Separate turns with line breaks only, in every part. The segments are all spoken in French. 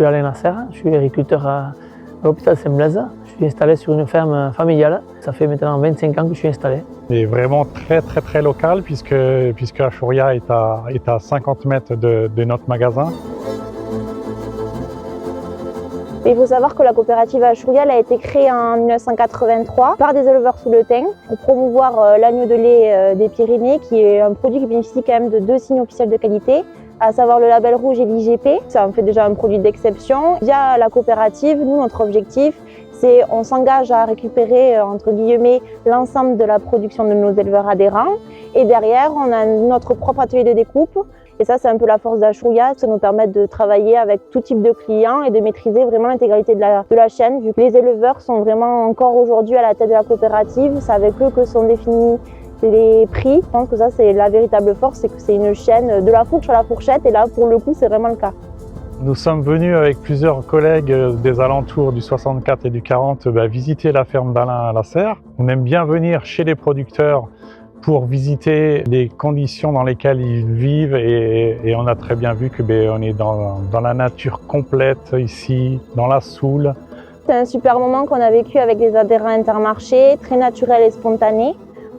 m'appelle Alain Nasser, je suis agriculteur à l'hôpital Saint-Blaise. Je suis installé sur une ferme familiale. Ça fait maintenant 25 ans que je suis installé.
C'est vraiment très local puisque Ashouria est à 50 mètres de notre magasin.
Il faut savoir que la coopérative Ashouria a été créée en 1983 par des éleveurs sous le thym pour promouvoir l'agneau de lait des Pyrénées, qui est un produit qui bénéficie quand même de 2 signes officiels de qualité, à savoir le label rouge et l'IGP. Ça en fait déjà un produit d'exception. Via la coopérative, nous, notre objectif, c'est on s'engage à récupérer, entre guillemets, l'ensemble de la production de nos éleveurs adhérents. Et derrière, on a notre propre atelier de découpe. Et ça, c'est un peu la force d'Ashouria. Ça nous permet de travailler avec tout type de clients et de maîtriser vraiment l'intégralité de la chaîne, vu que les éleveurs sont vraiment encore aujourd'hui à la tête de la coopérative. C'est avec eux que sont définis les prix. Je pense que ça, c'est la véritable force, c'est que c'est une chaîne de la fourche à la fourchette. Et là, pour le coup, c'est vraiment le cas.
Nous sommes venus avec plusieurs collègues des alentours du 64 et du 40 visiter la ferme d'Alain Nasser. On aime bien venir chez les producteurs pour visiter les conditions dans lesquelles ils vivent et on a très bien vu que on est dans la nature complète ici, dans la Soule.
C'est un super moment qu'on a vécu avec les adhérents Intermarché, très naturel et spontané.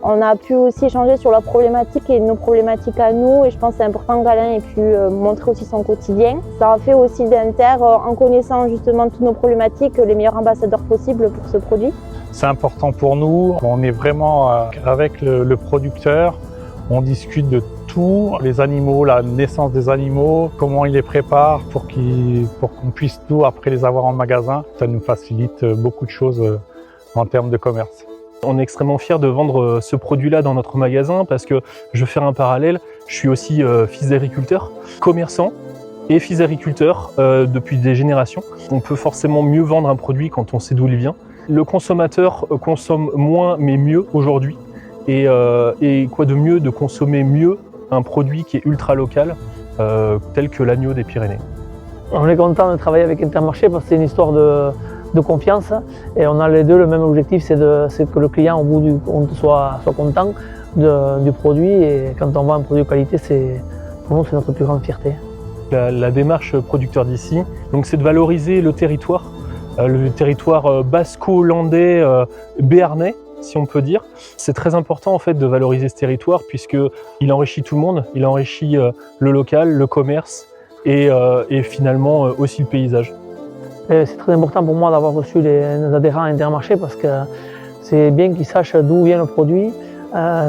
On a pu aussi échanger sur leurs problématiques et nos problématiques à nous, et je pense que c'est important qu'Alain ait pu montrer aussi son quotidien. Ça a fait aussi d'Inter, en connaissant justement toutes nos problématiques, les meilleurs ambassadeurs possibles pour ce produit.
C'est important pour nous, on est vraiment avec le producteur, on discute de tout, les animaux, la naissance des animaux, comment il les prépare pour qu'on puisse tout après les avoir en magasin. Ça nous facilite beaucoup de choses en termes de commerce.
On est extrêmement fiers de vendre ce produit-là dans notre magasin parce que, je vais faire un parallèle, je suis aussi fils d'agriculteur, commerçant et fils d'agriculteur depuis des générations. On peut forcément mieux vendre un produit quand on sait d'où il vient. Le consommateur consomme moins mais mieux aujourd'hui. Et quoi de mieux de consommer mieux un produit qui est ultra local, tel que l'agneau des Pyrénées.
On est content de travailler avec Intermarché parce que c'est une histoire de confiance et on a les deux le même objectif, c'est que le client au bout du compte soit content du produit, et quand on vend un produit de qualité, pour nous c'est notre plus grande fierté.
La démarche producteur d'ici, donc c'est de valoriser le territoire basco-hollandais, béarnais, si on peut dire. C'est très important en fait de valoriser ce territoire puisqu'il enrichit tout le monde, il enrichit le local, le commerce et finalement aussi le paysage.
C'est très important pour moi d'avoir reçu nos adhérents à Intermarché parce que c'est bien qu'ils sachent d'où vient le produit.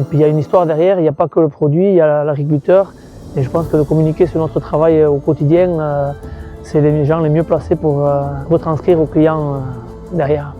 Puis il y a une histoire derrière, il n'y a pas que le produit, il y a l'agriculteur. Et je pense que de communiquer sur notre travail au quotidien, c'est les gens les mieux placés pour retranscrire aux clients derrière.